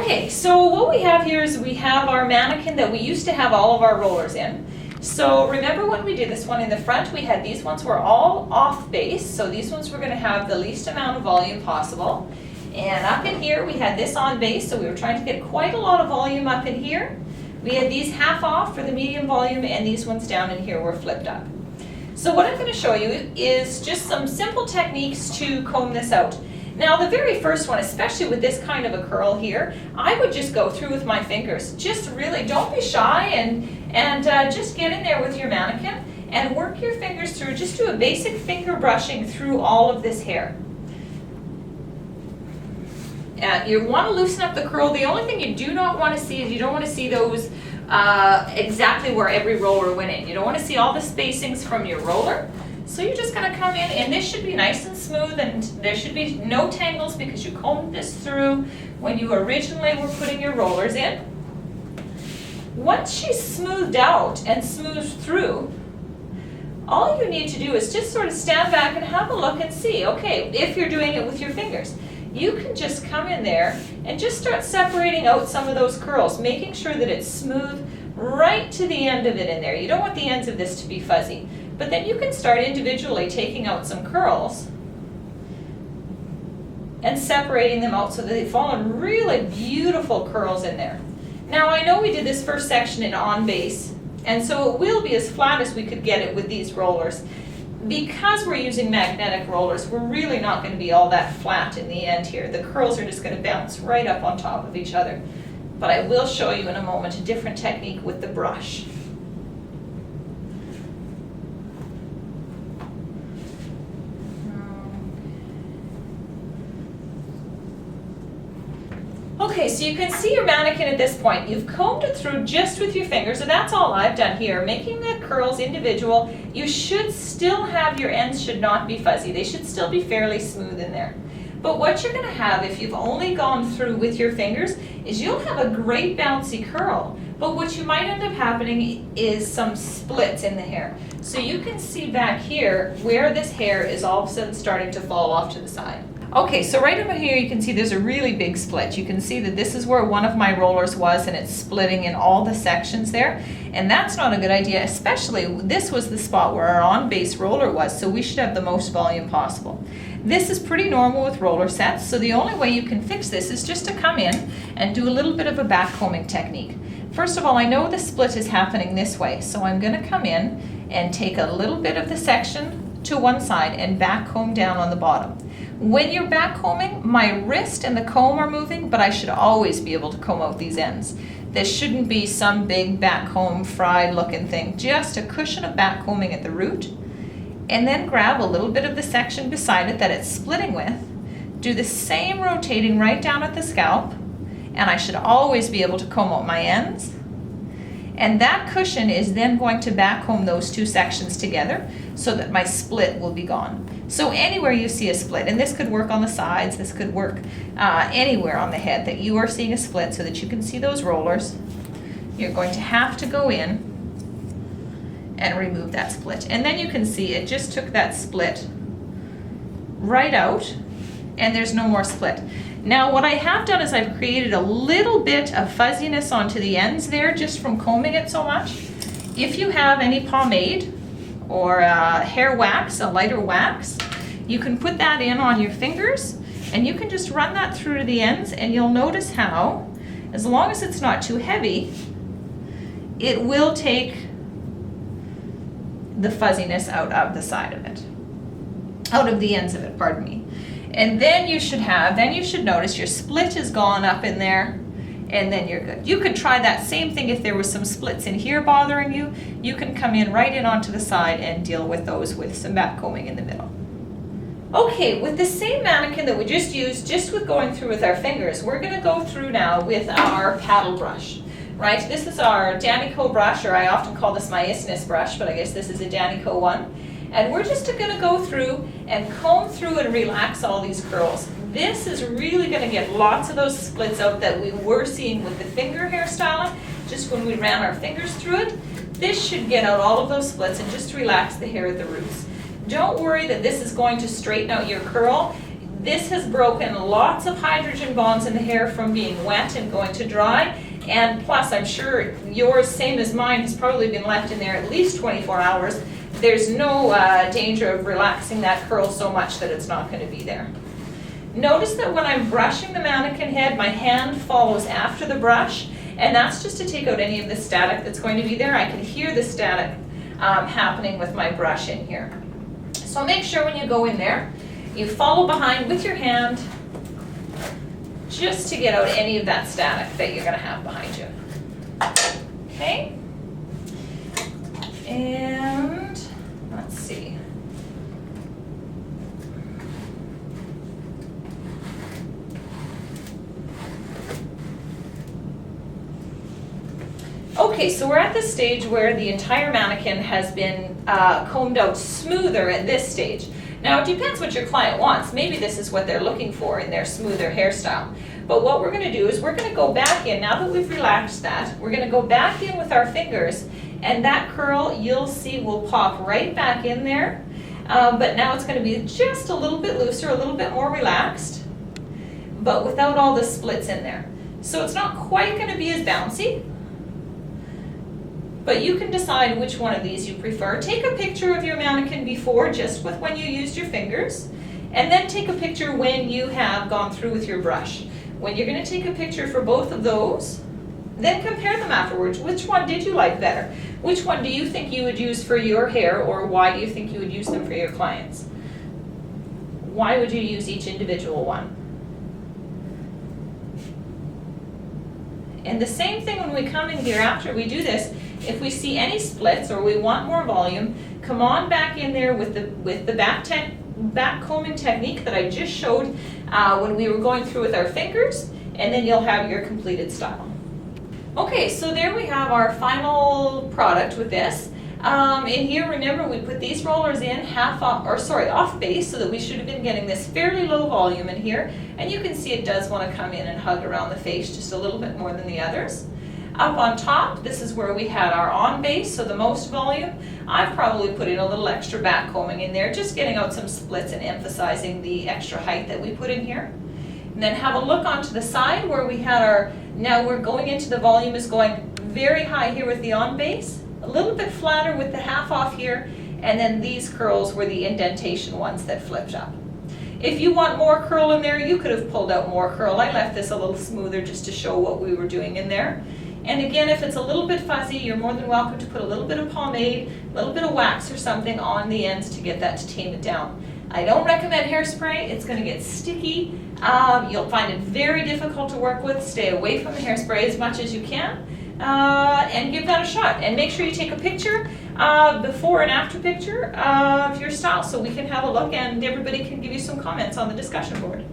Okay, so what we have here is we have our mannequin that we used to have all of our rollers in. So remember when we did this one in the front, we had these ones were all off base, so these ones were going to have the least amount of volume possible. And up in here we had this on base, so we were trying to get quite a lot of volume up in here. We had these half off for the medium volume, and these ones down in here were flipped up. So what I'm going to show you is just some simple techniques to comb this out. Now the very first one, especially with this kind of a curl here, I would just go through with my fingers. Just really, don't be shy and just get in there with your mannequin and work your fingers through. Just do a basic finger brushing through all of this hair. You want to loosen up the curl. The only thing you do not want to see is you don't want to see those exactly where every roller went in. You don't want to see all the spacings from your roller. So you're just going to come in, and this should be nice and smooth, and there should be no tangles because you combed this through when you originally were putting your rollers in. Once she's smoothed out and smoothed through, all you need to do is just sort of stand back and have a look and see, okay, if you're doing it with your fingers, you can just come in there and just start separating out some of those curls, making sure that it's smooth right to the end of it in there. You don't want the ends of this to be fuzzy. But then you can start individually taking out some curls and separating them out so that they fall in really beautiful curls in there. Now I know we did this first section in on base, and so it will be as flat as we could get it with these rollers. Because we're using magnetic rollers, we're really not going to be all that flat in the end here. The curls are just going to bounce right up on top of each other. But I will show you in a moment a different technique with the brush. Okay, so you can see your mannequin at this point. You've combed it through just with your fingers, and that's all I've done here, making the curls individual. You should still have, your ends should not be fuzzy. They should still be fairly smooth in there. But what you're going to have if you've only gone through with your fingers is you'll have a great bouncy curl. But what you might end up happening is some splits in the hair. So you can see back here where this hair is all of a sudden starting to fall off to the side. Okay, so right over here you can see there's a really big split. You can see that this is where one of my rollers was, and it's splitting in all the sections there. And that's not a good idea, especially this was the spot where our on-base roller was, so we should have the most volume possible. This is pretty normal with roller sets, so the only way you can fix this is just to come in and do a little bit of a backcombing technique. First of all, I know the split is happening this way, so I'm going to come in and take a little bit of the section to one side and backcomb down on the bottom. When you're backcombing, my wrist and the comb are moving, but I should always be able to comb out these ends. This shouldn't be some big backcomb fried looking thing, just a cushion of backcombing at the root, and then grab a little bit of the section beside it that it's splitting with, do the same rotating right down at the scalp, and I should always be able to comb out my ends. And that cushion is then going to backcomb those two sections together so that my split will be gone. So anywhere you see a split, and this could work on the sides, this could work anywhere on the head that you are seeing a split so that you can see those rollers, you're going to have to go in and remove that split. And then you can see it just took that split right out, and there's no more split. Now what I have done is I've created a little bit of fuzziness onto the ends there just from combing it so much. If you have any pomade or hair wax, a lighter wax, you can put that in on your fingers and you can just run that through to the ends, and you'll notice how, as long as it's not too heavy, it will take the fuzziness out of the side of it, out of the ends of it, pardon me. And then you should notice your split is gone up in there, and then you're good. You could try that same thing if there was some splits in here bothering you. You can come in right in onto the side and deal with those with some backcombing in the middle. Okay, with the same mannequin that we just used, just with going through with our fingers, we're going to go through now with our paddle brush. Right, this is our Danico brush, or I often call this my isthmus brush, but I guess this is a Danico one. And we're just going to go through and comb through and relax all these curls. This is really going to get lots of those splits out that we were seeing with the finger hairstyling, just when we ran our fingers through it. This should get out all of those splits and just relax the hair at the roots. Don't worry that this is going to straighten out your curl. This has broken lots of hydrogen bonds in the hair from being wet and going to dry. And plus, I'm sure yours, same as mine, has probably been left in there at least 24 hours. There's no danger of relaxing that curl so much that it's not going to be there. Notice that when I'm brushing the mannequin head, my hand follows after the brush, and that's just to take out any of the static that's going to be there. I can hear the static happening with my brush in here. So make sure when you go in there, you follow behind with your hand just to get out any of that static that you're going to have behind you. Okay? And let's see. Okay, so we're at the stage where the entire mannequin has been combed out smoother at this stage. Now, it depends what your client wants. Maybe this is what they're looking for in their smoother hairstyle. But what we're going to do is we're going to go back in, now that we've relaxed that, we're going to go back in with our fingers, and that curl, you'll see, will pop right back in there. But now it's going to be just a little bit looser, a little bit more relaxed, but without all the splits in there. So it's not quite going to be as bouncy, but you can decide which one of these you prefer. Take a picture of your mannequin before, just with when you used your fingers, and then take a picture when you have gone through with your brush. When you're going to take a picture for both of those, then compare them afterwards. Which one did you like better? Which one do you think you would use for your hair, or why do you think you would use them for your clients? Why would you use each individual one? And the same thing when we come in here after we do this, if we see any splits or we want more volume, come on back in there with the back combing technique that I just showed when we were going through with our fingers, and then you'll have your completed style. Okay, so there we have our final product with this. In here, remember, we put these rollers in off base, so that we should have been getting this fairly low volume in here. And you can see it does want to come in and hug around the face just a little bit more than the others. Up on top, this is where we had our on base, so the most volume. I've probably put in a little extra back combing in there, just getting out some splits and emphasizing the extra height that we put in here. And then have a look onto the side where we had our, now we're going into the volume is going very high here with the on base, a little bit flatter with the half off here, and then these curls were the indentation ones that flipped up. If you want more curl in there, you could have pulled out more curl. I left this a little smoother just to show what we were doing in there. And again, if it's a little bit fuzzy, you're more than welcome to put a little bit of pomade, a little bit of wax or something on the ends to get that to tame it down. I don't recommend hairspray. It's going to get sticky. You'll find it very difficult to work with. Stay away from the hairspray as much as you can, and give that a shot. And make sure you take a picture, before and after picture of your style, so we can have a look and everybody can give you some comments on the discussion board.